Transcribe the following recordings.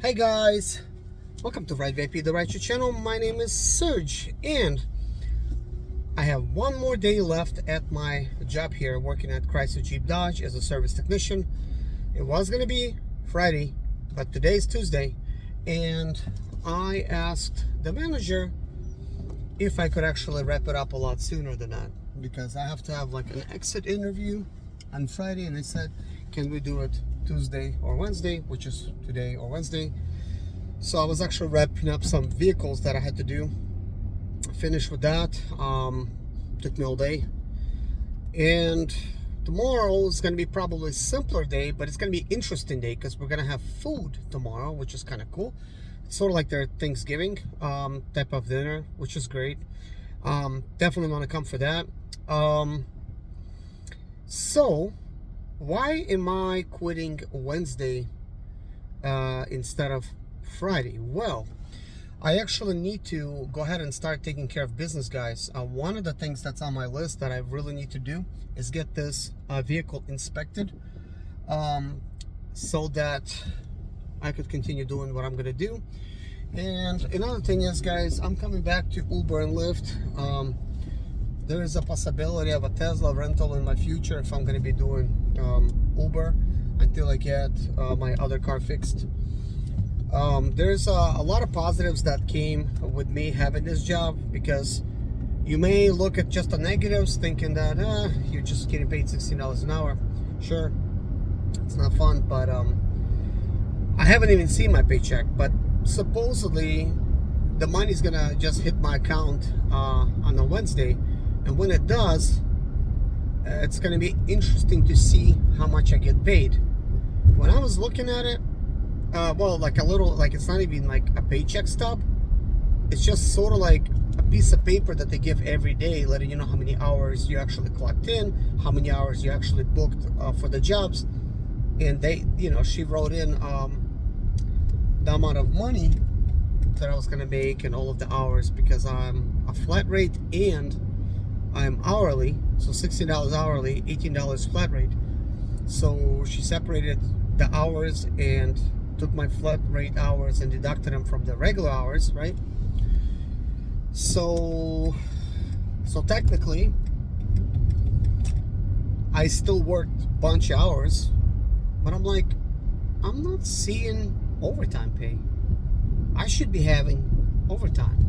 Hi guys, welcome to Right VIP, the Right Shoe channel. My name is Serge, and I have one more day left at my job here, working at Chrysler Jeep Dodge as a service technician. It was going to be Friday, but today's Tuesday, and I asked the manager if I could actually wrap it up a lot sooner than that, because I have to have like an exit interview on Friday, and they said, can we do it Tuesday or Wednesday, which is today or Wednesday. So I was actually wrapping up some vehicles that I had to do. Finished with that. Took me all day. And tomorrow is going to be probably a simpler day, but it's going to be interesting day because we're going to have food tomorrow, which is kind of cool. It's sort of like their Thanksgiving type of dinner, which is great. Definitely want to come for that. So why am I quitting Wednesday instead of Friday? Well, I actually need to go ahead and start taking care of business, guys. One of the things that's on my list that I really need to do is get this vehicle inspected, so that I could continue doing what I'm gonna do. And another thing is, guys, I'm coming back to Uber and Lyft. There is a possibility of a Tesla rental in my future if I'm going to be doing Uber until I get my other car fixed. There's a lot of positives that came with me having this job, because you may look at just the negatives thinking that you're just getting paid $16 an hour. Sure, it's not fun, but I haven't even seen my paycheck, but supposedly the money's gonna just hit my account on a Wednesday. And when it does, it's going to be interesting to see how much I get paid. When I was looking at it, well, like a little, like it's not even like a paycheck stub. It's just sort of like a piece of paper that they give every day, letting you know how many hours you actually clocked in, how many hours you actually booked for the jobs. And they, she wrote in the amount of money that I was going to make and all of the hours, because I'm a flat rate and I'm hourly, so $16 hourly, $18 flat rate. So she separated the hours and took my flat rate hours and deducted them from the regular hours, right? So technically, I still worked a bunch of hours, but I'm like, I'm not seeing overtime pay. I should be having overtime.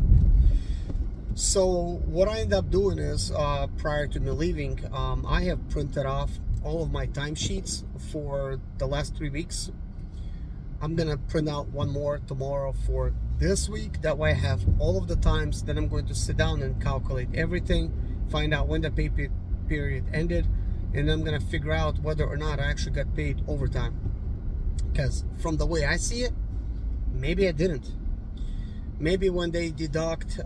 So what I end up doing is, prior to me leaving, I have printed off all of my timesheets for the last 3 weeks. I'm gonna print out one more tomorrow for this week. That way I have all of the times. Then I'm going to sit down and calculate everything, find out when the pay period ended, and then I'm gonna figure out whether or not I actually got paid overtime. Because from the way I see it, maybe I didn't. Maybe when they deduct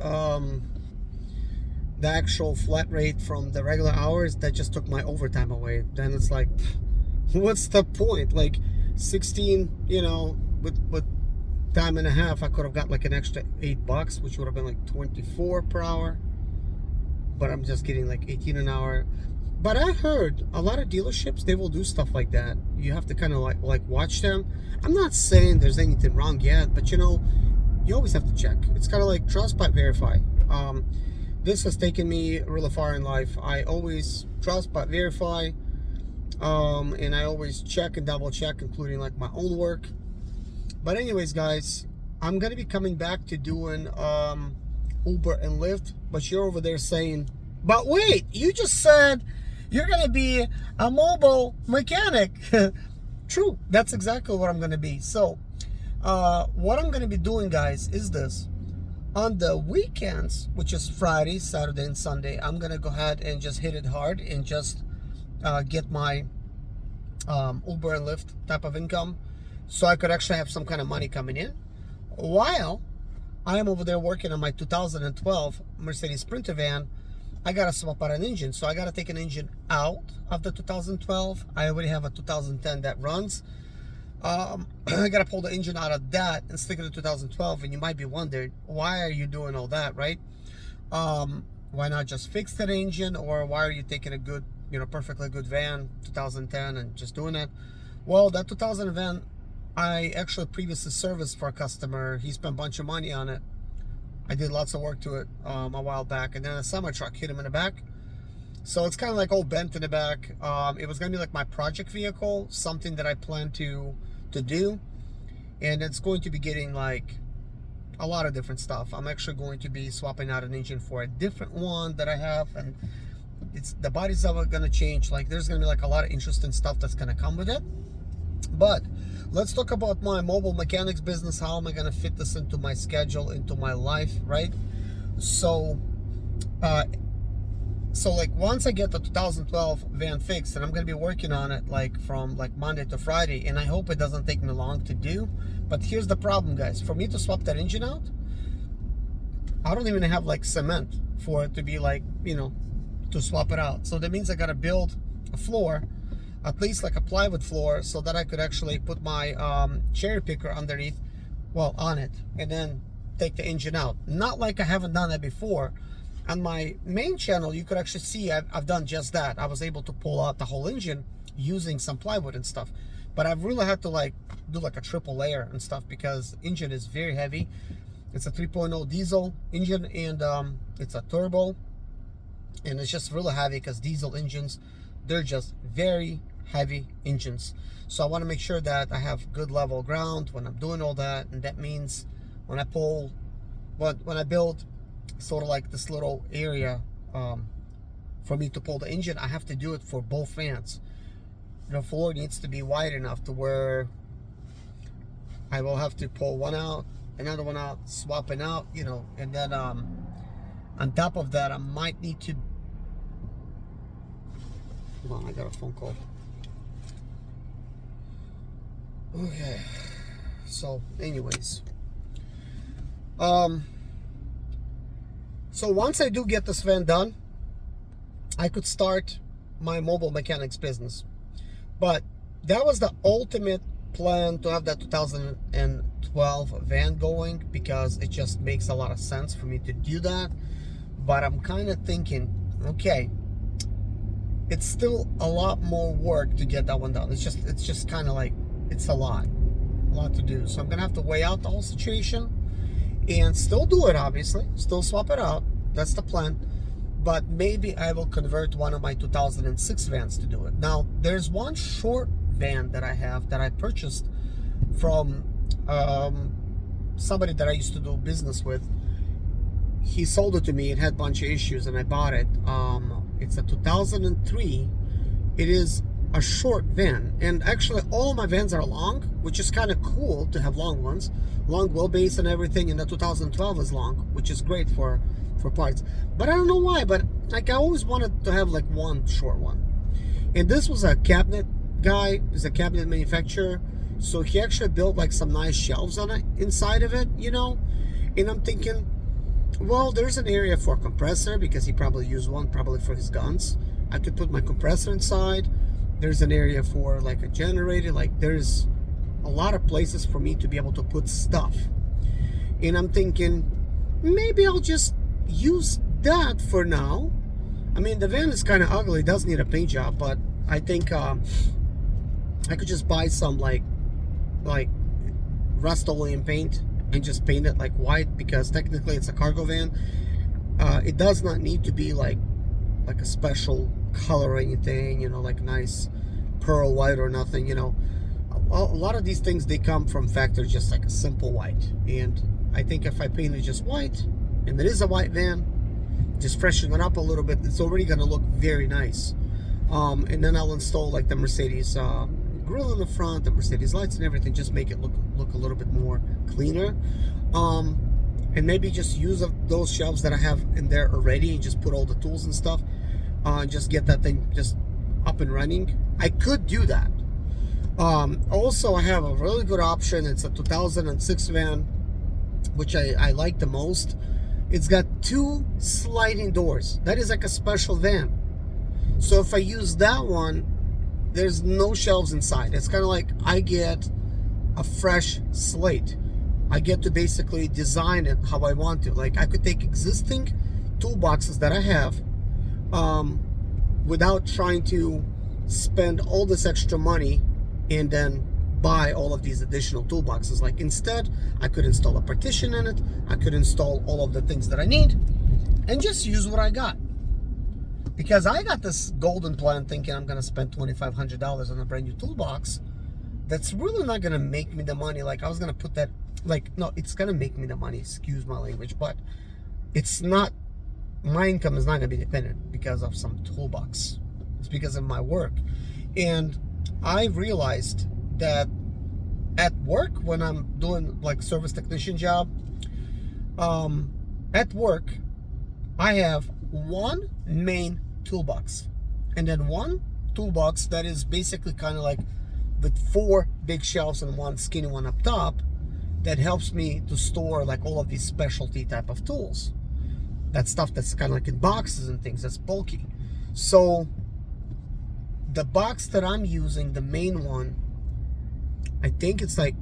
the actual flat rate from the regular hours, that just took my overtime away. Then it's like, what's the point? Like 16, with time and a half, I could have got like an extra $8, which would have been like 24 per hour. But I'm just getting like 18 an hour. But I heard a lot of dealerships, they will do stuff like that. You have to kind of like watch them. I'm not saying there's anything wrong yet, but you always have to check. It's kind of like trust but verify. This has taken me really far in life. I always trust but verify, and I always check and double check, including like my own work. But anyways, guys, I'm gonna be coming back to doing Uber and Lyft. But you're over there saying, but wait, you just said you're gonna be a mobile mechanic. True, that's exactly what I'm gonna be. So what I'm gonna be doing, guys, is this. On the weekends, which is Friday, Saturday, and Sunday, I'm gonna go ahead and just hit it hard and just get my Uber and Lyft type of income, so I could actually have some kind of money coming in, while I am over there working on my 2012 Mercedes Sprinter van. I gotta swap out an engine, so I gotta take an engine out of the 2012. I already have a 2010 that runs. I gotta pull the engine out of that and stick it in 2012. And you might be wondering, why are you doing all that, right? Why not just fix that engine? Or why are you taking a good, perfectly good van, 2010, and just doing it? Well, that 2000 van I actually previously serviced for a customer. He spent a bunch of money on it. I did lots of work to it a while back, and then a semi truck hit him in the back. So it's kind of like all bent in the back. It was gonna be like my project vehicle, something that I plan to do, and it's going to be getting like a lot of different stuff. I'm actually going to be swapping out an engine for a different one that I have, and it's the bodies are gonna change. Like there's gonna be like a lot of interesting stuff that's gonna come with it. But let's talk about my mobile mechanics business. How am I gonna fit this into my schedule, into my life, right? So like once I get the 2012 van fixed, and I'm gonna be working on it like from like Monday to Friday, and I hope it doesn't take me long to do. But here's the problem, guys. For me to swap that engine out, I don't even have like cement for it to be like, you know, to swap it out. So that means I gotta build a floor, at least like a plywood floor, so that I could actually put my cherry picker underneath, well, on it, and then take the engine out. Not like I haven't done that before. On my main channel, you could actually see I've done just that. I was able to pull out the whole engine using some plywood and stuff. But I've really had to like do like a triple layer and stuff, because the engine is very heavy. It's a 3.0 diesel engine, and it's a turbo, and it's just really heavy because diesel engines, they're just very heavy engines. So I want to make sure that I have good level ground when I'm doing all that, and that means when I pull, when I build sort of like this little area for me to pull the engine, I have to do it for both fans. The floor needs to be wide enough to where I will have to pull one out, another one out, swapping out, you know, and then on top of that, I might need to, hold on, I got a phone call. Okay, so anyways, so once I do get this van done, I could start my mobile mechanics business. But that was the ultimate plan, to have that 2012 van going, because it just makes a lot of sense for me to do that. But I'm kind of thinking, okay, it's still a lot more work to get that one done. It's just kind of like, it's a lot to do. So I'm gonna have to weigh out the whole situation and still do it, obviously, still swap it out. That's the plan. But maybe I will convert one of my 2006 vans to do it. Now, there's one short van that I have that I purchased from somebody that I used to do business with. He sold it to me. It had a bunch of issues, and I bought it. It's a 2003. It is a short van, and actually all my vans are long, which is kind of cool to have long ones, long wheelbase and everything. And the 2012 is long, which is great for parts. But I don't know why, but like I always wanted to have like one short one. And this was a cabinet guy, he's a cabinet manufacturer, so he actually built like some nice shelves on it, inside of it, you know. And I'm thinking, well, there's an area for a compressor, because he probably used one probably for his guns. I could put my compressor inside. There's an area for like a generator. Like there's a lot of places for me to be able to put stuff. And I'm thinking, maybe I'll just use that for now. I mean, the van is kind of ugly, it does need a paint job, but I think I could just buy some like Rust-Oleum paint and just paint it like white, because technically it's a cargo van. It does not need to be like a special color or anything, you know, like nice pearl white or nothing, you know. A lot of these things, they come from factory just like a simple white. And I think if I paint it just white, and it is a white van, just freshen it up a little bit, it's already going to look very nice. And then I'll install like the Mercedes grill in the front, the Mercedes lights and everything, just make it look a little bit more cleaner. And maybe just use those shelves that I have in there already, and just put all the tools and stuff, just get that thing just up and running. I could do that. Also, I have a really good option. It's a 2006 van, which I like the most. It's got 2 sliding doors. That is like a special van. So if I use that one, there's no shelves inside. It's kind of like I get a fresh slate. I get to basically design it how I want to. Like I could take existing toolboxes that I have, without trying to spend all this extra money and then buy all of these additional toolboxes. Like instead, I could install a partition in it. I could install all of the things that I need and just use what I got. Because I got this golden plan thinking I'm going to spend $2,500 on a brand new toolbox. That's really not going to make me the money. Like I was going to put that, like, no, it's going to make me the money, excuse my language, but it's not, my income is not going to be dependent because of some toolbox. It's because of my work. And I realized that at work, when I'm doing like service technician job, at work, I have one main toolbox and then one toolbox that is basically kind of like with 4 big shelves and one skinny one up top that helps me to store like all of these specialty type of tools. That stuff that's kind of like in boxes and things, that's bulky. So the box that I'm using, the main one, I think it's like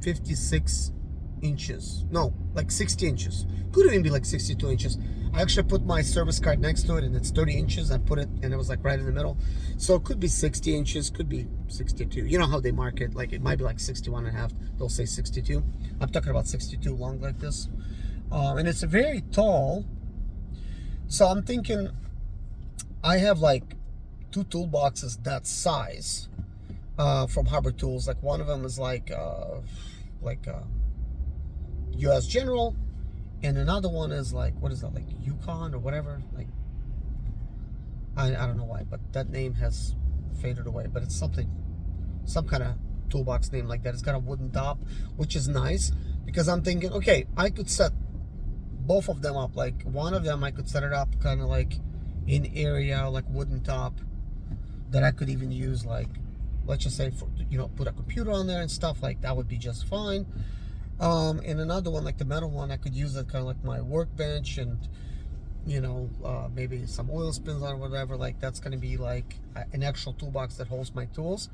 56 inches. No, like 60 inches. Could even be like 62 inches. I actually put my service card next to it and it's 30 inches. I put it and it was like right in the middle. So it could be 60 inches, could be 62. You know how they mark it. Like it might be like 61 and a half. They'll say 62. I'm talking about 62 long like this. And it's very tall. So I'm thinking I have like 2 toolboxes that size from Harbor Tools. Like one of them is like US General, and another one is like, what is that, like Yukon or whatever. Like I don't know why, but that name has faded away. But it's something, some kind of toolbox name like that. It's got a wooden top, which is nice because I'm thinking, okay, I could set both of them up. Like one of them I could set it up kind of like in area, like wooden top, that I could even use, like, let's just say, for, you know, put a computer on there and stuff. Like that would be just fine. And another one, like the metal one, I could use it kind of like my workbench, and you know, maybe some oil spins on or whatever. Like that's going to be like an actual toolbox that holds my tools,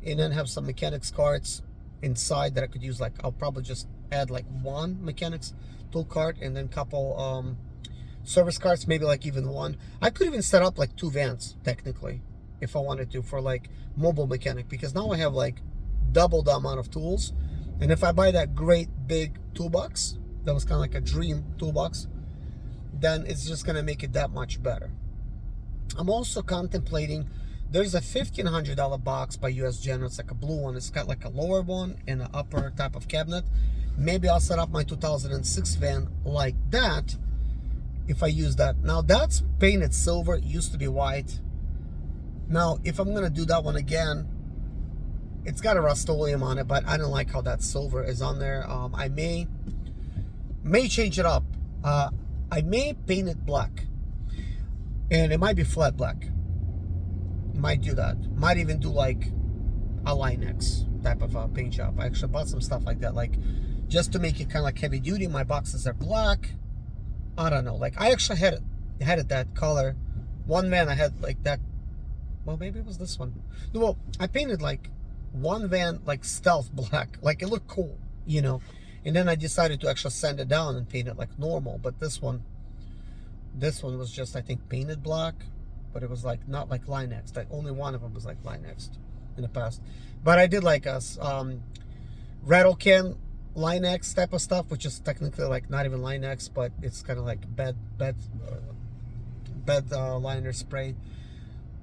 and then have some mechanics carts inside that I could use. Like I'll probably just add like one mechanics tool cart and then couple service carts, maybe like even one. I could even set up like 2 vans technically if I wanted to for like mobile mechanic, because now I have like double the amount of tools. And if I buy that great big toolbox that was kind of like a dream toolbox, then it's just going to make it that much better. I'm also contemplating, there's a $1,500 box by US General. It's like a blue one. It's got like a lower one and an upper type of cabinet. Maybe I'll set up my 2006 van like that if I use that. Now that's painted silver. It used to be white. Now if I'm going to do that one again, it's got a Rust-Oleum on it, but I don't like how that silver is on there. I may change it up. I may paint it black, and it might be flat black. Might do that. Might even do like a Line-X type of paint job. I actually bought some stuff like that, like just to make it kind of like heavy duty. My boxes are black. I don't know. Like I actually had it that color. One van I had like that. Well, maybe it was this one. No, well, I painted like one van like stealth black, like it looked cool, you know. And then I decided to actually sand it down and paint it like normal. But this one was just, I think, painted black, but it was like not like Line-X. Like only one of them was like Line-X in the past. But I did like a rattle can Line-X type of stuff, which is technically like not even Line-X, but it's kind of like bed liner spray.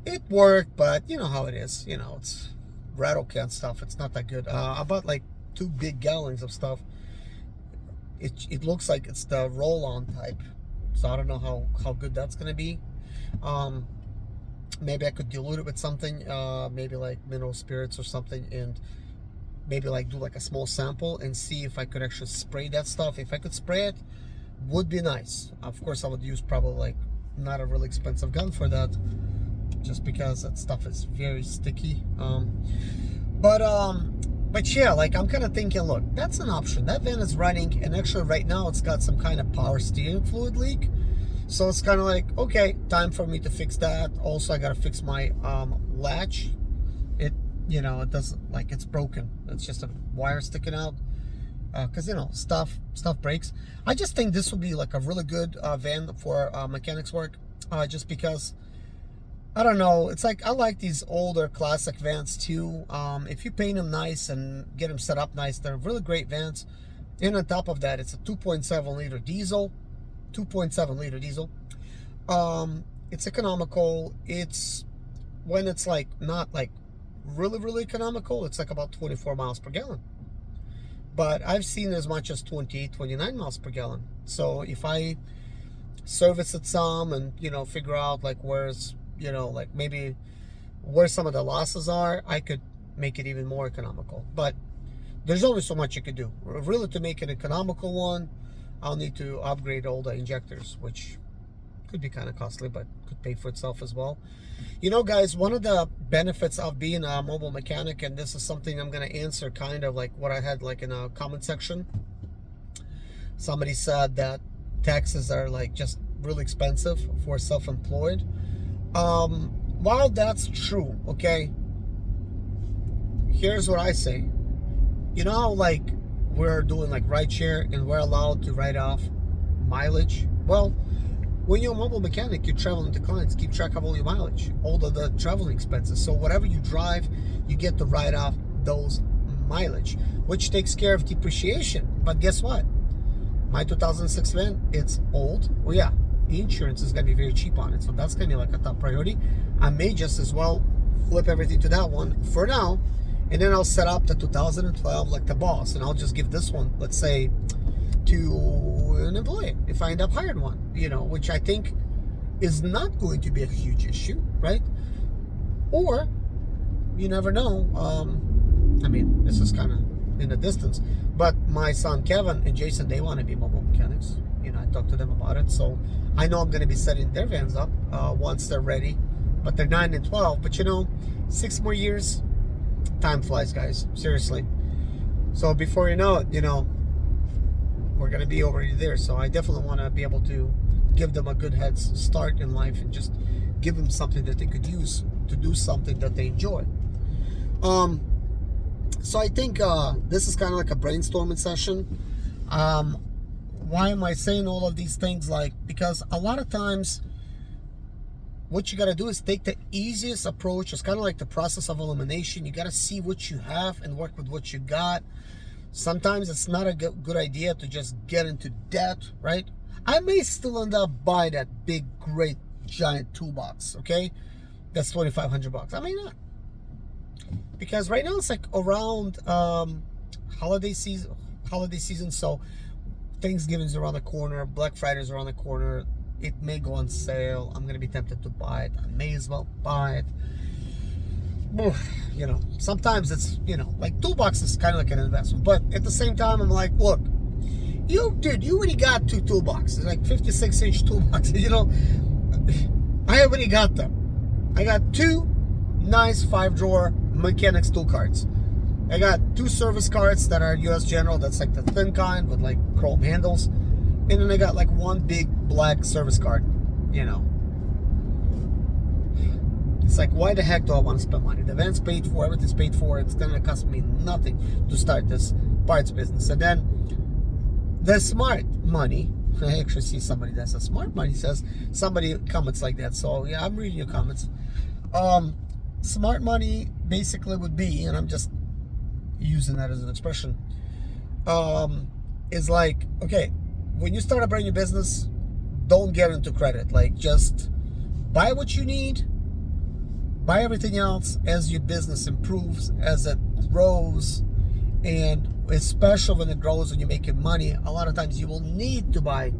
It worked, but you know how it is. You know, it's rattle can stuff. It's not that good. I bought like 2 big gallons of stuff. It looks like it's the roll-on type, so I don't know how good that's gonna be. Maybe I could dilute it with something, maybe like mineral spirits or something, and maybe like do like a small sample and see if I could actually spray that stuff. If I could spray it, would be nice. Of course, I would use probably like not a really expensive gun for that, just because that stuff is very sticky. But yeah, like I'm kind of thinking, look, that's an option. That van is running, and actually right now it's got some kind of power steering fluid leak. So it's kind of like, okay, time for me to fix that. Also, I got to fix my latch. It, you know, it doesn't, like, it's broken. It's just a wire sticking out. Because, you know, stuff breaks. I just think this would be like a really good van for mechanics work. Just because I don't know. It's like I like these older classic vans too. If you paint them nice and get them set up nice, they're really great vans. And on top of that, it's a 2.7 liter diesel. 2.7 liter diesel. It's economical. It's when it's like not like really economical, it's like about 24 miles per gallon. But I've seen as much as 28, 29 miles per gallon. So if I service it some and, you know, figure out like where's, you know, like maybe where some of the losses are, I could make it even more economical. But there's only so much you could do. Really, to make an economical one, I'll need to upgrade all the injectors, which could be kind of costly, but could pay for itself as well. You know, guys, one of the benefits of being a mobile mechanic, and this is something I'm going to answer kind of like what I had like in a comment section. Somebody said that taxes are like just really expensive for self-employed. While that's true, okay, here's what I say. You know how like we're doing like rideshare and we're allowed to write off mileage? Well, when you're a mobile mechanic, you're traveling to clients, keep track of all your mileage, all of the traveling expenses. So whatever you drive, you get to write off those mileage, which takes care of depreciation. But guess what? My 2006 van, it's old. Well, yeah, the insurance is going to be very cheap on it. So that's going to be like a top priority. I may just as well flip everything to that one for now. And then I'll set up the 2012 like the boss. And I'll just give this one, let's say, to an employee if I end up hiring one, you know, which I think is not going to be a huge issue, right? Or you never know. I mean, this is kind of in the distance, but my son Kevin and Jason, they want to be mobile mechanics. You know, I talked to them about it, so I know I'm going to be setting their vans up once they're ready. But they're 9 and 12. But you know, 6 more years, time flies, guys. Seriously. So before you know it, you know, we're going to be already there. So I definitely want to be able to give them a good head start in life and just give them something that they could use to do something that they enjoy. So I think this is kind of like a brainstorming session. Why am I saying all of these things? Like, because a lot of times what you got to do is take the easiest approach. It's kind of like the process of elimination. You got to see what you have and work with what you got. Sometimes it's not a good idea to just get into debt, right? I may still end up buying that big, great, giant toolbox, okay? That's $2,500. I may not. Because right now it's like around holiday season, so Thanksgiving's around the corner, Black Friday's around the corner. It may go on sale. I'm going to be tempted to buy it. I may as well buy it. You know, sometimes it's, you know, like toolbox is kind of like an investment, but at the same time I'm like, look, you already got 2 toolboxes, like 56-inch toolboxes, you know. I already got them. I got 2 nice 5-drawer mechanics tool carts. I got 2 service carts that are US General, that's like the thin kind with like chrome handles, and then I got like 1 big black service cart, you know. It's like, why the heck do I want to spend money? The van's paid for, everything's paid for. It's going to cost me nothing to start this parts business. And then the smart money, I actually see somebody that says smart money, says somebody comments like that. So yeah, I'm reading your comments. Smart money basically would be, and I'm just using that as an expression, is like, okay, when you start a brand new business, don't get into credit. Like, just buy what you need. Buy everything else as your business improves, as it grows, and especially when it grows and you're making money, a lot of times you will need to buy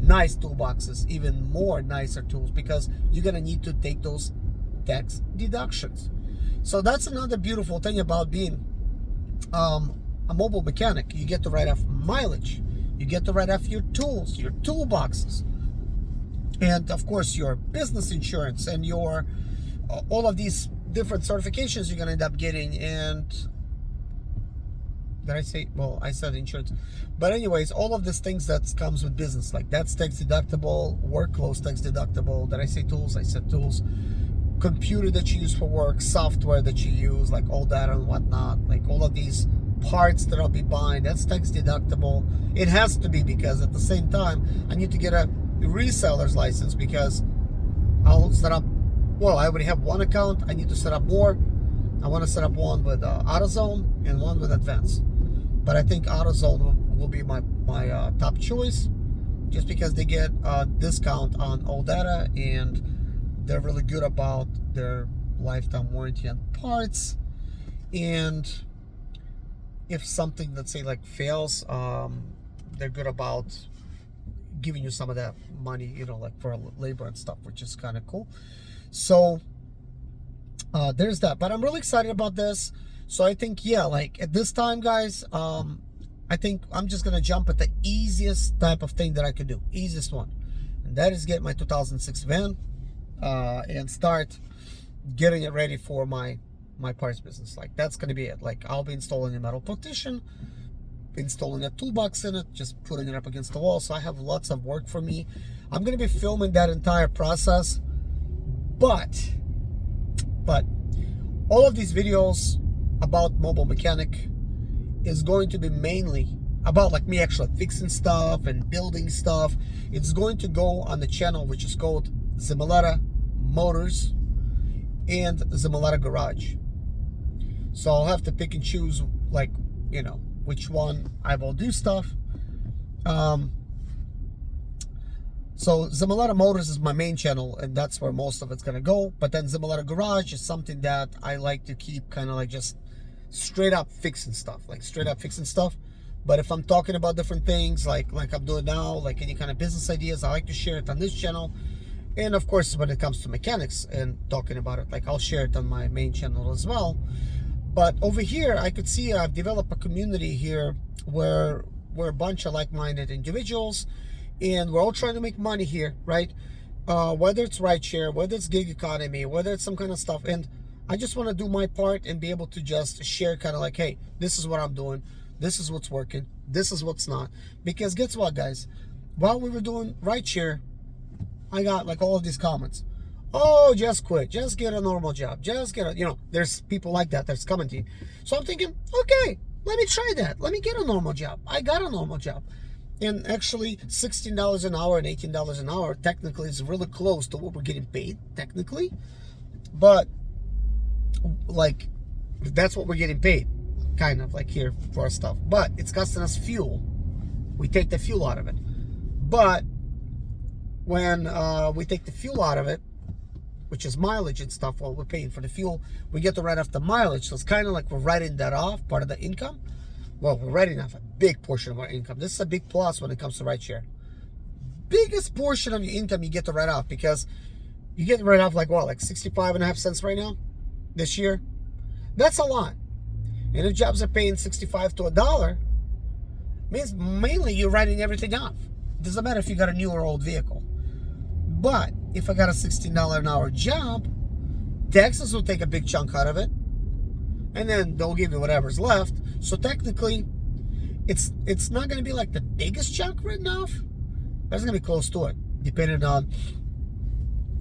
nice toolboxes, even more nicer tools, because you're going to need to take those tax deductions. So that's another beautiful thing about being a mobile mechanic. You get to write off mileage. You get to write off your tools, your toolboxes, and of course your business insurance and your all of these different certifications you're going to end up getting. And did I say, well, I said insurance, but anyways, all of these things that comes with business, like that's tax deductible, work clothes tax deductible. Did I say tools? I said tools. Computer that you use for work, software that you use, like all that and whatnot, like all of these parts that I'll be buying, that's tax deductible. It has to be, because at the same time I need to get a reseller's license, because I'll set up well, I already have one account. I need to set up more. I want to set up one with AutoZone and one with Advance. But I think AutoZone will be my top choice, just because they get a discount on all data, and they're really good about their lifetime warranty on parts. And if something, let's say, like fails, they're good about giving you some of that money, you know, like for labor and stuff, which is kind of cool. So there's that. But I'm really excited about this. So I think, yeah, like at this time, guys, I think I'm just gonna jump at the easiest type of thing that I could do, easiest one, and that is get my 2006 van and start getting it ready for my parts business. Like that's gonna be it. Like I'll be installing a metal partition, installing a toolbox in it, just putting it up against the wall. So I have lots of work for me. I'm gonna be filming that entire process, but all of these videos about mobile mechanic is going to be mainly about like me actually fixing stuff and building stuff. It's going to go on the channel which is called Zimoletta Motors and Zimoletta Garage. So I'll have to pick and choose, like, you know, which one I will do stuff. So Zimoletta Motors is my main channel, and that's where most of it's gonna go. But then Zimoletta Garage is something that I like to keep kind of like just straight up fixing stuff, like straight up fixing stuff. But if I'm talking about different things, like I'm doing now, like any kind of business ideas, I like to share it on this channel. And of course, when it comes to mechanics and talking about it, like I'll share it on my main channel as well. But over here, I could see I've developed a community here where we're a bunch of like-minded individuals, and we're all trying to make money here, right? Whether it's rideshare, whether it's gig economy, whether it's some kind of stuff. And I just want to do my part and be able to just share kind of like, hey, this is what I'm doing. This is what's working. This is what's not. Because guess what, guys? While we were doing rideshare, I got like all of these comments. Oh, just quit. Just get a normal job. Just get a, you know, there's people like that that's commenting. So I'm thinking, okay, let me try that. Let me get a normal job. I got a normal job. And actually, $16 an hour and $18 an hour technically is really close to what we're getting paid, technically. But like, that's what we're getting paid, kind of like here for our stuff. But it's costing us fuel. We take the fuel out of it. But when we take the fuel out of it, which is mileage and stuff, while we're paying for the fuel, we get to write off the mileage. So it's kind of like we're writing that off, part of the income. Well, we're writing off a big portion of our income. This is a big plus when it comes to rideshare. Biggest portion of your income you get to write off, because you get to write off like what, like 65.5 cents right now this year. That's a lot. And if jobs are paying 65 to $1, means mainly you're writing everything off. It doesn't matter if you got a new or old vehicle. But if I got a $16 an hour job, taxes will take a big chunk out of it, and then they'll give you whatever's left. So technically, it's not going to be like the biggest chunk written off, but it's going to be close to it, depending on,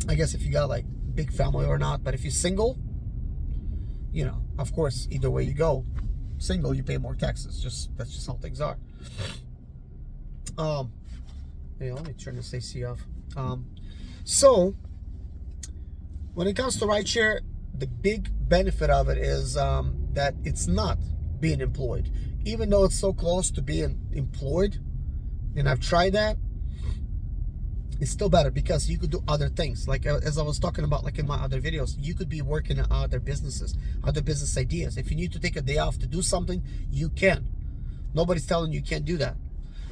I guess, if you got like big family or not. But if you're single, you know, of course, either way you go, single, you pay more taxes. That's just how things are. Yeah, let me turn this AC off. So when it comes to rideshare, the big benefit of it is that it's not being employed. Even though it's so close to being employed, and I've tried that, it's still better because you could do other things. Like as I was talking about, like in my other videos, you could be working at other businesses, other business ideas. If you need to take a day off to do something, you can. Nobody's telling you can't do that.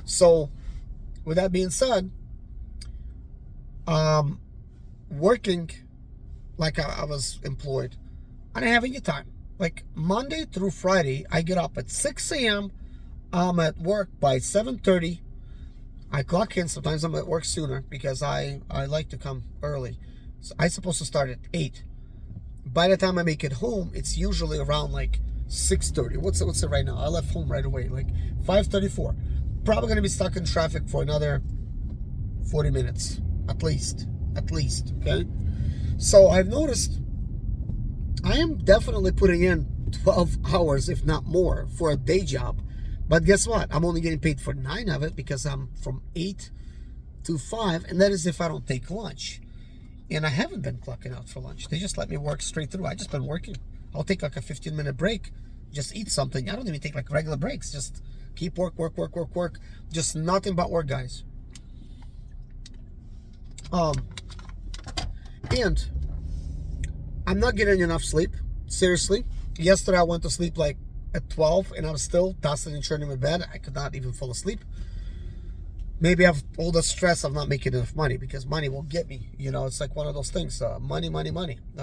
So with that being said, working like I was employed, I didn't have any time. Like Monday through Friday, I get up at 6 a.m. I'm at work by 7:30. I clock in. Sometimes I'm at work sooner because I like to come early. So I'm supposed to start at 8. By the time I make it home, it's usually around like 6:30. What's it right now? I left home right away, like 5:34. Probably gonna be stuck in traffic for another 40 minutes, at least, okay? So I've noticed I am definitely putting in 12 hours, if not more, for a day job. But guess what? I'm only getting paid for 9 of it because I'm from 8 to 5, and that is if I don't take lunch. And I haven't been clocking out for lunch. They just let me work straight through. I just been working. I'll take like a 15-minute break, just eat something. I don't even take like regular breaks. Just keep work. Just nothing but work, guys. And I'm not getting enough sleep. Seriously. Yesterday I went to sleep like at 12 and I was still tossing and turning in bed. I could not even fall asleep. Maybe I have all the stress of not making enough money, because money will get me. You know, it's like one of those things. Money.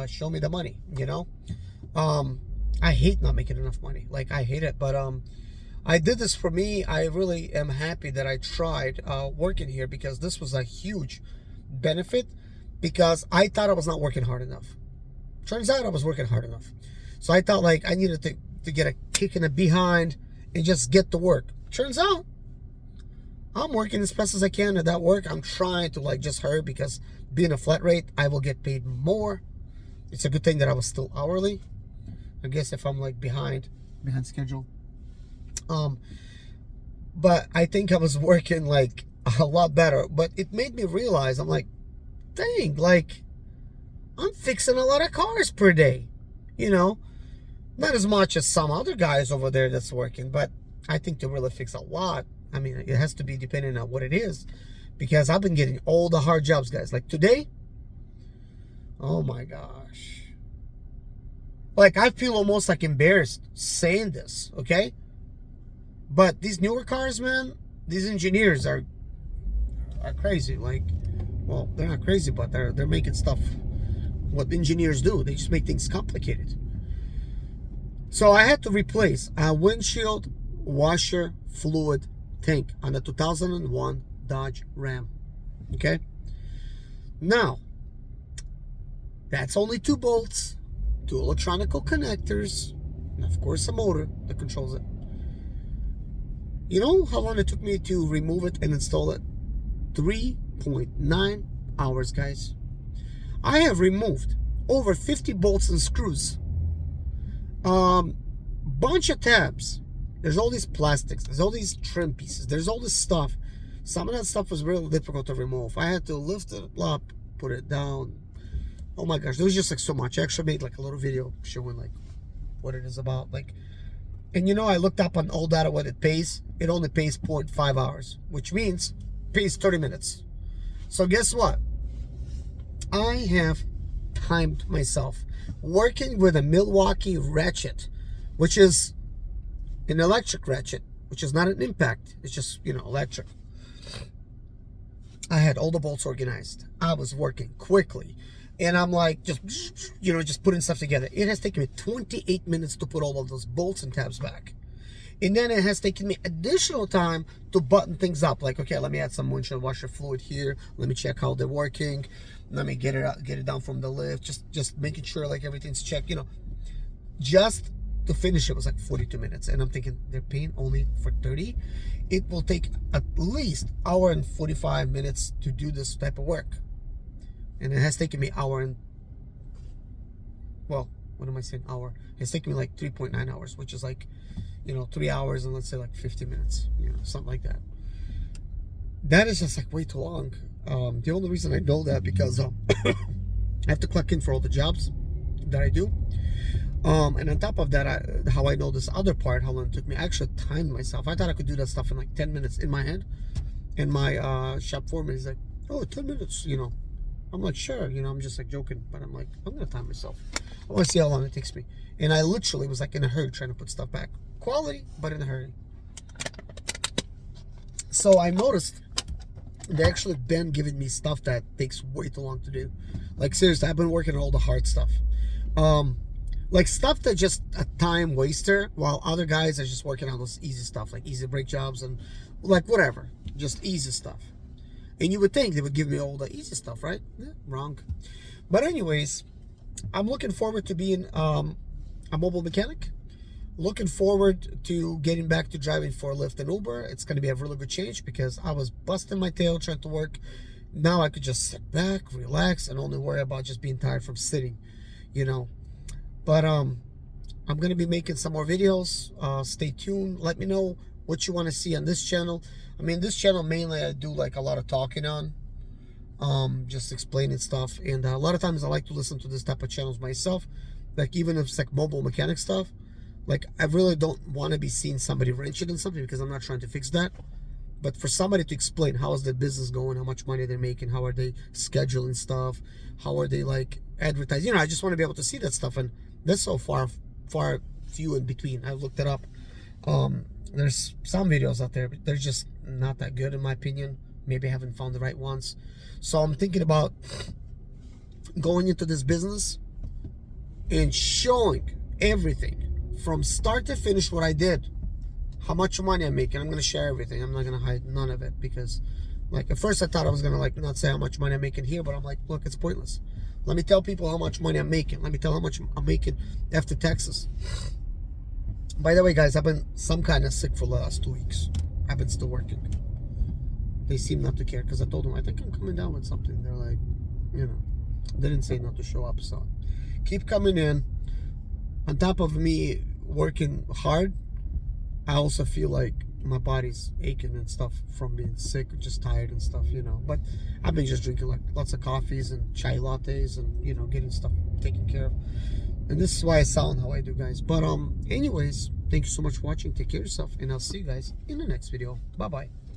Show me the money, you know. I hate not making enough money. Like, I hate it. But I did this for me. I really am happy that I tried working here, because this was a huge benefit, because I thought I was not working hard enough. Turns out I was working hard enough. So I thought like I needed to get a kick in the behind and just get to work. Turns out I'm working as fast as I can at that work. I'm trying to like just hurry, because being a flat rate, I will get paid more. It's a good thing that I was still hourly. I guess if I'm like behind schedule. But I think I was working like a lot better. But it made me realize, I'm like, dang, like I'm fixing a lot of cars per day. You know, not as much as some other guys over there that's working, but I think they really fix a lot. I mean, it has to be depending on what it is, because I've been getting all the hard jobs, guys. Like today, oh my gosh. Like, I feel almost like embarrassed saying this, okay? But these newer cars, man, these engineers are crazy. Like, well, they're not crazy, but they're making stuff what engineers do. They just make things complicated. So I had to replace a windshield washer fluid tank on the 2001 Dodge Ram. Okay? Now, that's only 2 bolts, 2 electronical connectors, and of course a motor that controls it. You know how long it took me to remove it and install it? 3.9 hours, guys. I have removed over 50 bolts and screws. Bunch of tabs. There's all these plastics. There's all these trim pieces. There's all this stuff. Some of that stuff was really difficult to remove. I had to lift it up, put it down. Oh my gosh, there was just like so much. I actually made like a little video showing like what it is about. Like, and you know, I looked up on all data what it pays. It only pays 0.5 hours, which means it pays 30 minutes. So guess what? I have timed myself working with a Milwaukee ratchet, which is an electric ratchet, which is not an impact. It's just, you know, electric. I had all the bolts organized. I was working quickly. And I'm like, just, you know, just putting stuff together. It has taken me 28 minutes to put all of those bolts and tabs back. And then it has taken me additional time to button things up. Like, okay, let me add some windshield washer fluid here. Let me check how they're working. Let me get it down from the lift. Just making sure like everything's checked. You know, just to finish it was like 42 minutes. And I'm thinking, they're paying only for 30. It will take at least hour and 45 minutes to do this type of work. And it has taken me hour and, well, what am I saying, hour? It's taken me like 3.9 hours, which is like, you know, 3 hours and let's say like 50 minutes, you know, something like that. That is just like way too long. The only reason I know that because I have to clock in for all the jobs that I do. And on top of that, how I know this other part, how long it took me, I actually timed myself. I thought I could do that stuff in like 10 minutes in my head. And my shop foreman is like, oh, 10 minutes, you know. I'm like, sure, you know, I'm just like joking, but I'm like, I'm gonna time myself. I want to see how long it takes me. And I literally was like in a hurry trying to put stuff back. Quality, but in a hurry. So I noticed they actually been giving me stuff that takes way too long to do. Like seriously, I've been working on all the hard stuff. Like stuff that just a time waster, while other guys are just working on those easy stuff, like easy brake jobs and like whatever, just easy stuff. And you would think they would give me all the easy stuff, right? Yeah, wrong. But anyways, I'm looking forward to being a mobile mechanic. Looking forward to getting back to driving for Lyft and Uber. It's going to be a really good change because I was busting my tail trying to work. Now I could just sit back, relax, and only worry about just being tired from sitting, you know. But I'm going to be making some more videos. Stay tuned. Let me know what you want to see on this channel. I mean, this channel mainly I do like a lot of talking on. just explaining stuff. And a lot of times I like to listen to this type of channels myself, like even if it's like mobile mechanic stuff. Like I really don't want to be seeing somebody wrenching in something, because I'm not trying to fix that. But for somebody to explain how is their business going, how much money they're making, how are they scheduling stuff, how are they like advertising, I just want to be able to see that stuff. And that's so far few in between. I looked it up. There's some videos out there, but they're just not that good in my opinion. Maybe I haven't found the right ones. So I'm thinking about going into this business and showing everything from start to finish, what I did, how much money I'm making. I'm going to share everything. I'm not going to hide none of it, because like at first I thought I was going to like not say how much money I'm making here, but I'm like, look, it's pointless. Let me tell people how much money I'm making. Let me tell how much I'm making after taxes. By the way, guys, I've been some kind of sick for the last 2 weeks. I've been still working. They seem not to care, because I told them I think I'm coming down with something. They're like, they didn't say not to show up. So keep coming in. On top of me working hard, I also feel like my body's aching and stuff from being sick, just tired and stuff, But I've been just drinking like lots of coffees and chai lattes and, getting stuff taken care of. And this is why I sound how I do, guys. But anyways, thank you so much for watching. Take care of yourself, and I'll see you guys in the next video. Bye-bye.